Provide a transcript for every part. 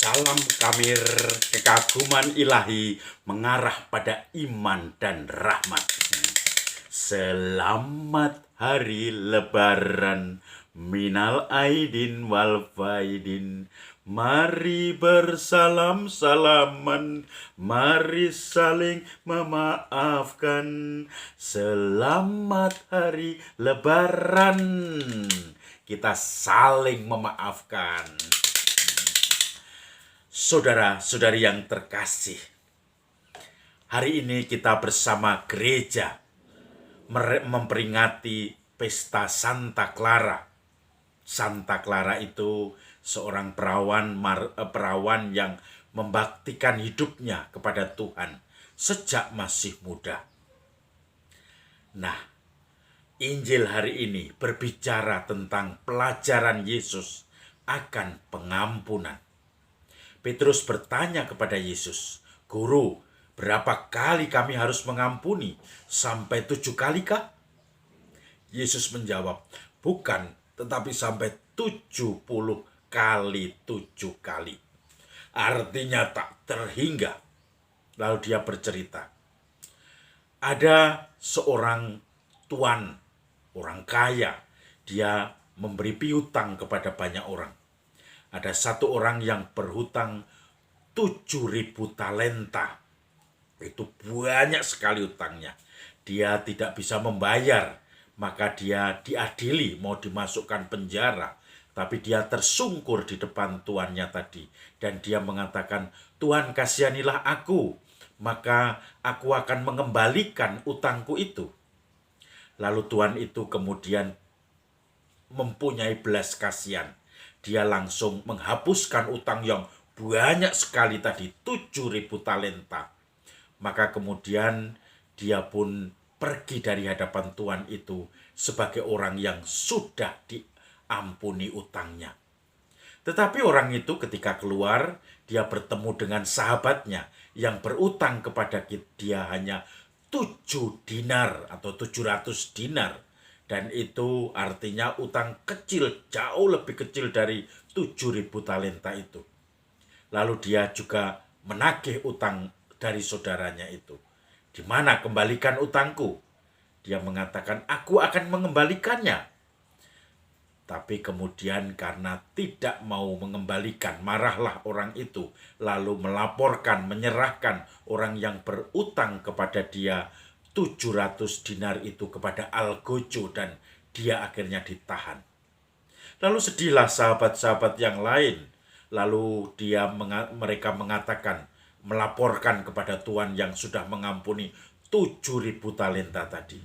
Salam kamir kekaguman ilahi mengarah pada iman dan rahmat. Selamat hari lebaran, minal aidin wal faidin. Mari bersalam-salaman, mari saling memaafkan. Selamat hari lebaran, kita saling memaafkan. Saudara-saudari yang terkasih, hari ini kita bersama gereja memperingati pesta Santa Clara. Santa Clara itu seorang perawan yang membaktikan hidupnya kepada Tuhan sejak masih muda. Nah, Injil hari ini berbicara tentang pelajaran Yesus akan pengampunan. Petrus bertanya kepada Yesus, "Guru, berapa kali kami harus mengampuni? Sampai 7 kali kah?" Yesus menjawab, "Bukan, tetapi sampai 70 kali 7 kali." Artinya tak terhingga. Lalu dia bercerita, ada seorang tuan, orang kaya, dia memberi piutang kepada banyak orang. Ada satu orang yang berhutang 7.000 talenta. Itu banyak sekali utangnya. Dia tidak bisa membayar, maka dia diadili, mau dimasukkan penjara. Tapi dia tersungkur di depan tuannya tadi. Dan dia mengatakan, "Tuhan, kasihanilah aku, maka aku akan mengembalikan utangku itu." Lalu tuan itu kemudian mempunyai belas kasihan. Dia langsung menghapuskan utang yang banyak sekali tadi, 7.000 talenta. Maka kemudian dia pun pergi dari hadapan Tuhan itu sebagai orang yang sudah diampuni utangnya. Tetapi orang itu ketika keluar, dia bertemu dengan sahabatnya yang berutang kepada dia hanya 7 dinar atau 700 dinar. Dan itu artinya utang kecil, jauh lebih kecil dari 7.000 talenta itu. Lalu dia juga menagih utang dari saudaranya itu. "Di mana kembalikan utangku?" Dia mengatakan, "Aku akan mengembalikannya." Tapi kemudian karena tidak mau mengembalikan, marahlah orang itu. Lalu melaporkan, menyerahkan orang yang berutang kepada dia 700 dinar itu kepada algojo, dan dia akhirnya ditahan. Lalu sedihlah sahabat-sahabat yang lain. Lalu mereka mengatakan, melaporkan kepada Tuhan yang sudah mengampuni 7.000 talenta tadi.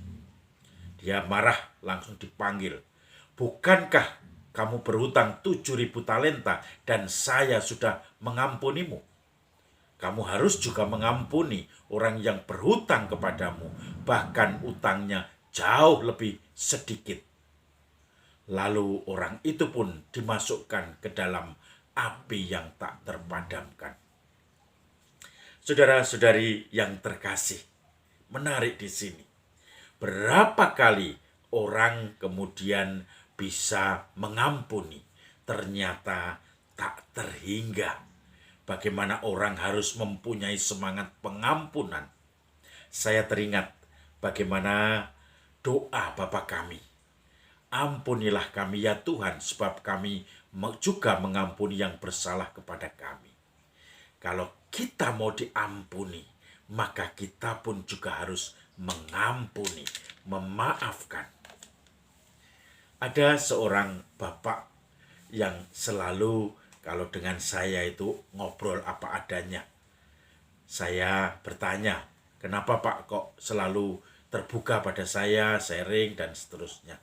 Dia marah, langsung dipanggil. "Bukankah kamu berhutang 7.000 talenta dan saya sudah mengampunimu? Kamu harus juga mengampuni orang yang berhutang kepadamu, bahkan utangnya jauh lebih sedikit." Lalu orang itu pun dimasukkan ke dalam api yang tak terpadamkan. Saudara-saudari yang terkasih, menarik di sini. Berapa kali orang kemudian bisa mengampuni, ternyata tak terhingga. Bagaimana orang harus mempunyai semangat pengampunan. Saya teringat bagaimana doa Bapa kami. "Ampunilah kami ya Tuhan, sebab kami juga mengampuni yang bersalah kepada kami." Kalau kita mau diampuni, maka kita pun juga harus mengampuni, memaafkan. Ada seorang bapak yang selalu kalau dengan saya itu ngobrol apa adanya. Saya bertanya, "Kenapa Pak kok selalu terbuka pada saya, sharing dan seterusnya?"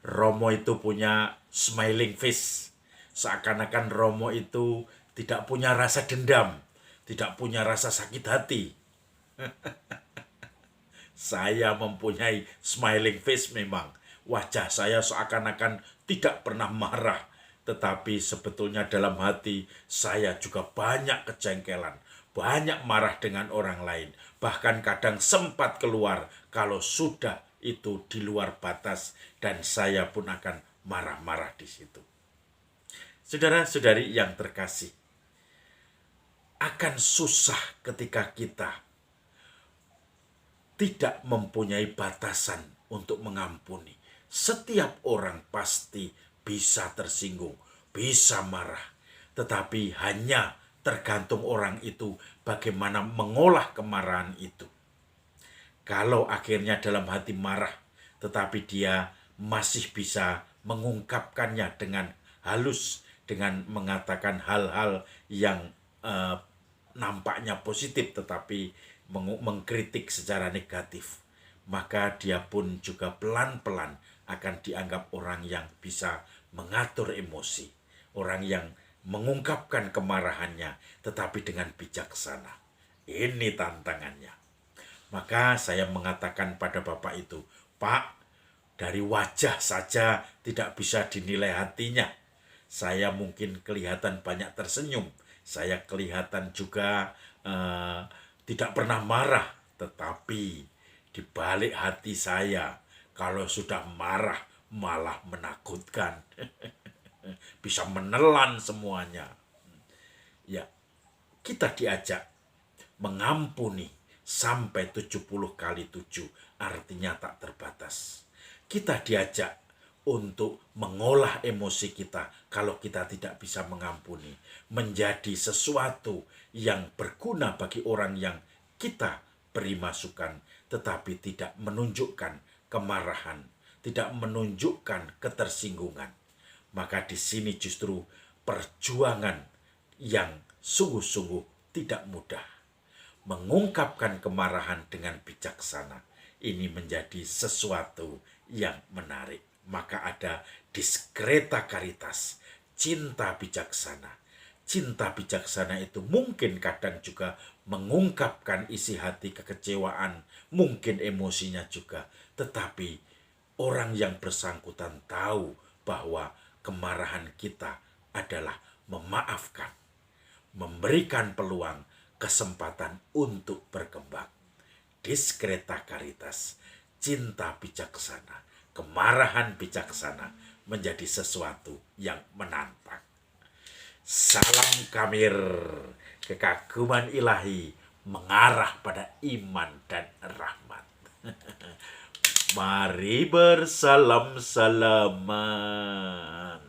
Romo itu punya smiling face. Seakan-akan Romo itu tidak punya rasa dendam, tidak punya rasa sakit hati. Saya mempunyai smiling face memang. Wajah saya seakan-akan tidak pernah marah. Tetapi sebetulnya dalam hati saya juga banyak kejengkelan, banyak marah dengan orang lain. Bahkan kadang sempat keluar kalau sudah itu di luar batas, dan saya pun akan marah-marah di situ. Saudara-saudari yang terkasih, akan susah ketika kita tidak mempunyai batasan untuk mengampuni. Setiap orang pasti bisa tersinggung, bisa marah. Tetapi hanya tergantung orang itu bagaimana mengolah kemarahan itu. Kalau akhirnya dalam hati marah, tetapi dia masih bisa mengungkapkannya dengan halus, dengan mengatakan hal-hal yang eh, nampaknya positif, tetapi mengkritik secara negatif, maka dia pun juga pelan-pelan akan dianggap orang yang bisa mengatur emosi, orang yang mengungkapkan kemarahannya, tetapi dengan bijaksana. Ini tantangannya. Maka saya mengatakan pada bapak itu, Pak, dari wajah saja tidak bisa dinilai hatinya. Saya mungkin kelihatan banyak tersenyum. Saya kelihatan juga tidak pernah marah. Tetapi di balik hati saya, kalau sudah marah malah menakutkan. Bisa menelan semuanya. Ya, kita diajak mengampuni sampai 70 kali 7, artinya tak terbatas. Kita diajak untuk mengolah emosi kita kalau kita tidak bisa mengampuni, menjadi sesuatu yang berguna bagi orang yang kita beri masukan, tetapi tidak menunjukkan kemarahan, tidak menunjukkan ketersinggungan. Maka di sini justru perjuangan yang sungguh-sungguh tidak mudah. Mengungkapkan kemarahan dengan bijaksana ini menjadi sesuatu yang menarik. Maka ada diskreta caritas, cinta bijaksana. Cinta bijaksana itu mungkin kadang juga mengungkapkan isi hati kekecewaan, mungkin emosinya juga. Tetapi orang yang bersangkutan tahu bahwa kemarahan kita adalah memaafkan, memberikan peluang, kesempatan untuk berkembang. Diskreta caritas, cinta bijaksana, kemarahan bijaksana menjadi sesuatu yang menantang. Salam Kamir, kekaguman ilahi mengarah pada iman dan rahmat. Mari bersalam-salaman.